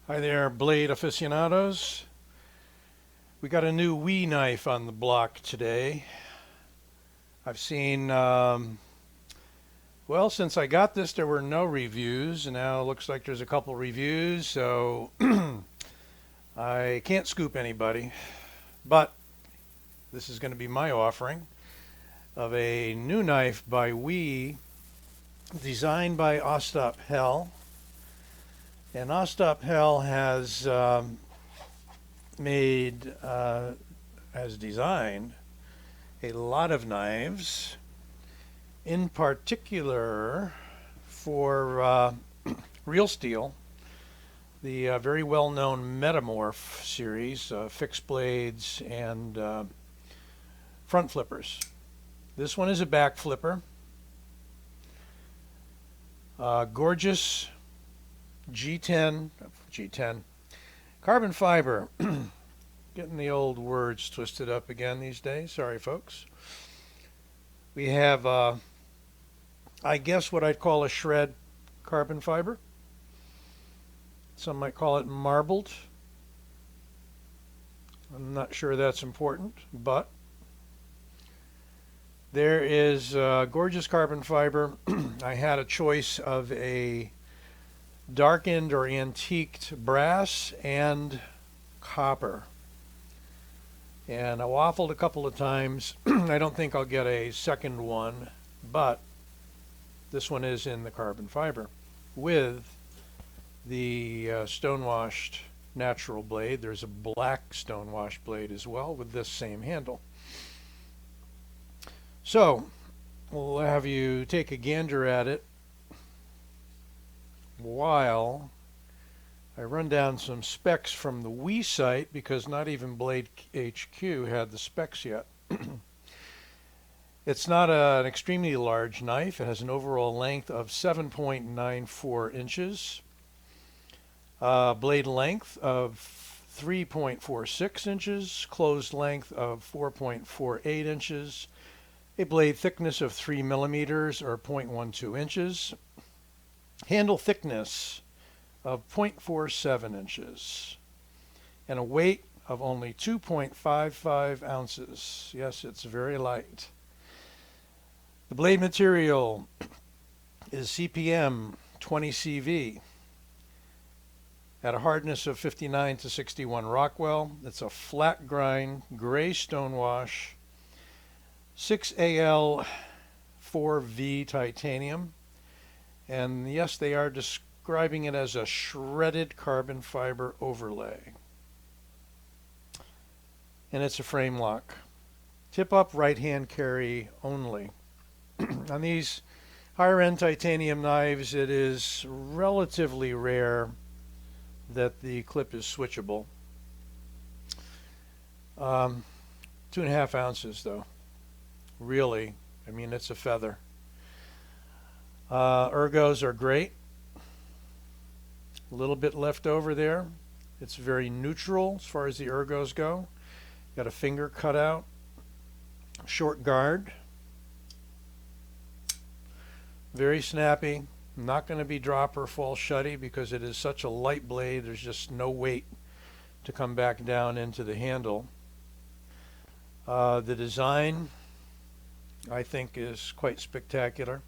Hi there, blade aficionados. We got a new WE knife on the block today. I've seen, well, since I got this, there were no reviews, and now it looks like there's a couple reviews, so I can't scoop anybody. But this is going to be my offering of a new knife by WE, designed by Ostap Hel. And Ostap Hel has has designed a lot of knives, in particular for real steel, the very well-known Metamorph series, fixed blades and front flippers. This one is a back flipper. Gorgeous G10 carbon fiber. Getting the old words twisted up again these days. Sorry, folks. We have, I guess, what I'd call a shred carbon fiber. Some might call it marbled. I'm not sure that's important, but there is gorgeous carbon fiber. I had a choice of a darkened or antiqued brass and copper, and I waffled a couple of times. I don't think I'll get a second one, but this one is in the carbon fiber with the stonewashed natural blade. There's a black stonewashed blade as well with this same handle. So we'll have you take a gander at it while I run down some specs from the WE site, because not even Blade HQ had the specs yet. It's not an extremely large knife. It has an overall length of 7.94 inches, blade length of 3.46 inches, closed length of 4.48 inches, a blade thickness of 3 millimeters or 0.12 inches, handle thickness of 0.47 inches, and a weight of only 2.55 ounces. Yes, it's very light. The blade material is CPM 20CV at a hardness of 59 to 61 Rockwell. It's a flat grind gray stonewash 6AL 4V titanium. And yes, they are describing it as a shredded carbon fiber overlay. And it's a frame lock. Tip up right hand carry only. On these higher end titanium knives, it is relatively rare that the clip is switchable. 2.5 ounces though. Really, I mean, it's a feather. Ergos are great. A little bit left over there. It's very neutral as far as the ergos go. Got a finger cutout, short guard, very snappy. Not going to be drop or fall shutty because it is such a light blade. There's just no weight to come back down into the handle. The design, I think, is quite spectacular.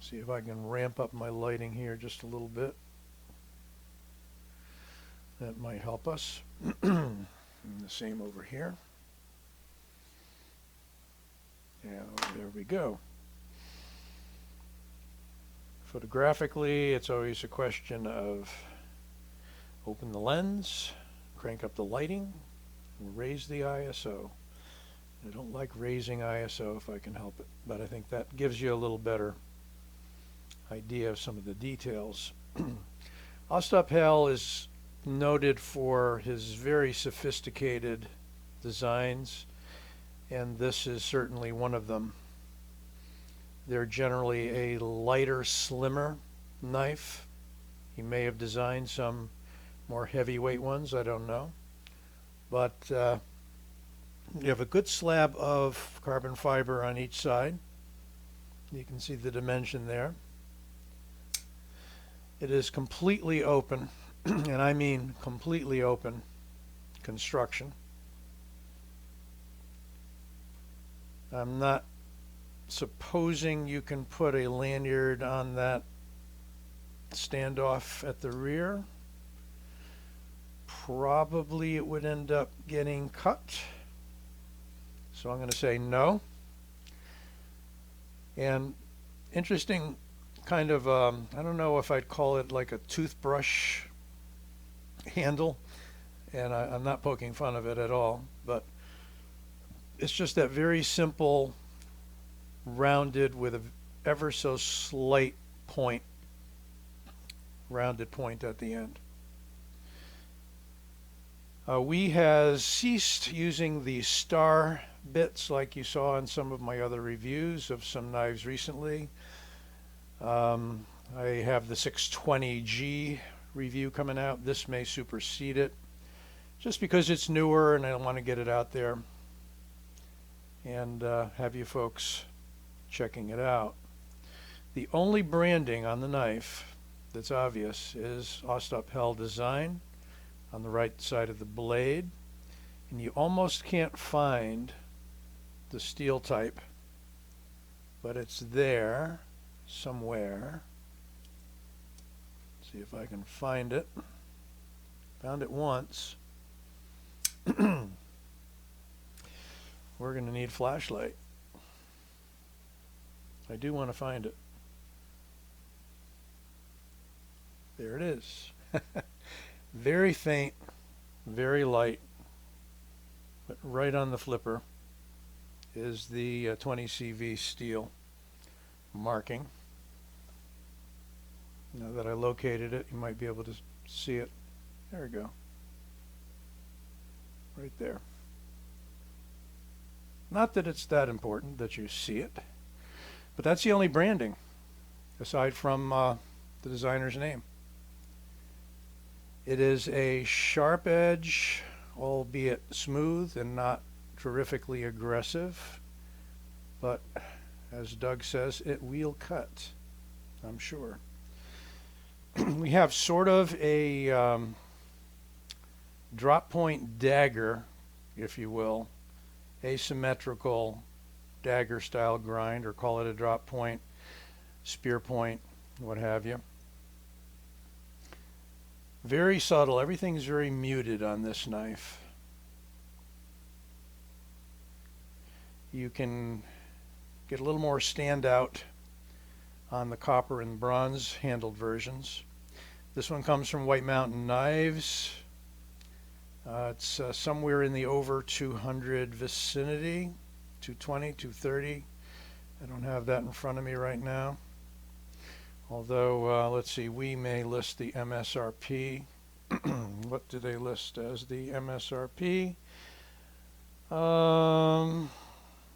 See if I can ramp up my lighting here just a little bit. That might help us. And the same over here. Yeah, there we go. Photographically, it's always a question of open the lens, crank up the lighting, and raise the ISO. I don't like raising ISO if I can help it, but I think that gives you a little better idea of some of the details. Ostap Hel is noted for his very sophisticated designs, and this is certainly one of them. They're generally a lighter, slimmer knife. He may have designed some more heavyweight ones, I don't know. But you have a good slab of carbon fiber on each side. You can see the dimension there. It is completely open, and I mean completely open construction. I'm not supposing you can put a lanyard on that standoff at the rear. Probably it would end up getting cut. So I'm going to say no. And interesting kind of, I don't know if I'd call it like a toothbrush handle. And I'm not poking fun of it at all, but it's just that very simple, rounded with a ever so slight point, rounded point at the end. WE has ceased using the star bits like you saw in some of my other reviews of some knives recently. I have the 620G review coming out. This may supersede it just because it's newer and I want to get it out there and have you folks checking it out. The only branding on the knife that's obvious is Ostap Hel design on the right side of the blade, and you almost can't find the steel type, but it's there somewhere. See if I can find it. Found it once. We're going to need flashlight. I do want to find it. There it is. Very faint, very light, but right on the flipper is the 20 CV steel marking. Now that I located it, you might be able to see it. There we go. Right there. Not that it's that important that you see it, but that's the only branding aside from the designer's name. It is a sharp edge, albeit smooth and not terrifically aggressive, but as Doug says, it will cut, I'm sure. We have sort of a drop point dagger, if you will, asymmetrical dagger style grind, or call it a drop point, spear point, what have you. Very subtle. Everything's very muted on this knife. You can get a little more standout on the copper and bronze handled versions. This one comes from White Mountain Knives. It's somewhere in the over 200 vicinity, 220, 230. I don't have that in front of me right now. Although, let's see, we may list the MSRP. What do they list as the MSRP?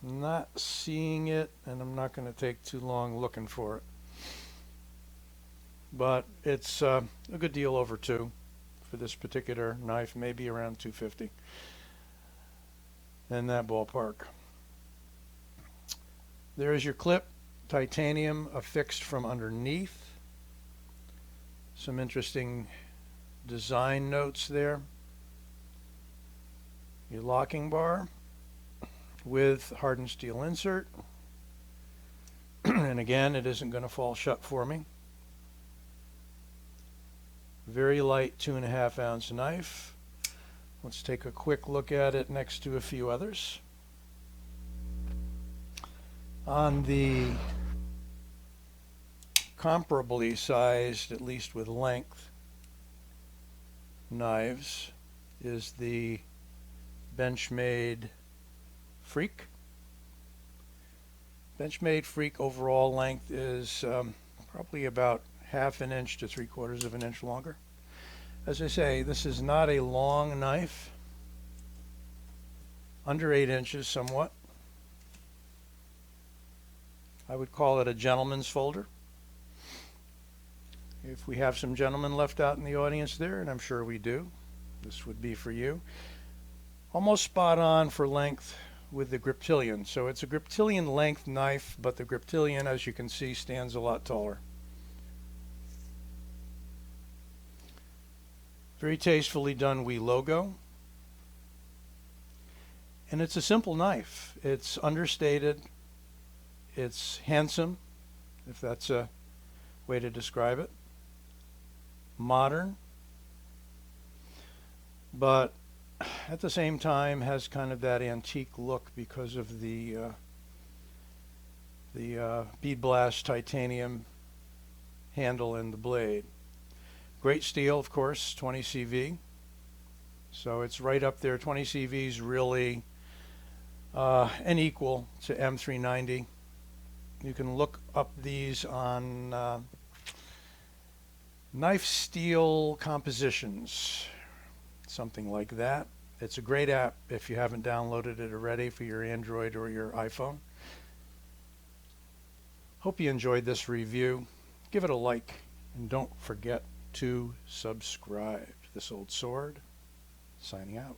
Not seeing it, and I'm not going to take too long looking for it. But it's a good deal over $2 for this particular knife, maybe around $250 in that ballpark. There is your clip. Titanium affixed from underneath. Some interesting design notes there. Your locking bar with hardened steel insert. And again, it isn't going to fall shut for me. Very light 2.5 ounce knife. Let's take a quick look at it next to a few others. On the comparably sized, at least with length, knives is the Benchmade Freak. Benchmade Freak overall length is probably about 1/2 inch to 3/4 of an inch longer. As I say, this is not a long knife, under 8 inches somewhat. I would call it a gentleman's folder. If we have some gentlemen left out in the audience there, and I'm sure we do, this would be for you. Almost spot on for length with the Griptilian. So it's a Griptilian length knife, but the Griptilian, as you can see, stands a lot taller. Very tastefully done WE logo. And it's a simple knife. It's understated. It's handsome, if that's a way to describe it. Modern. But at the same time has kind of that antique look because of the bead blast titanium handle and the blade. Great steel, of course, 20 CV. So it's right up there. 20 CV is really an equal to M390. You can look up these on Knife Steel Compositions, something like that. It's a great app if you haven't downloaded it already for your Android or your iPhone. Hope you enjoyed this review. Give it a like and don't forget to subscribe. This Old Sword, signing out.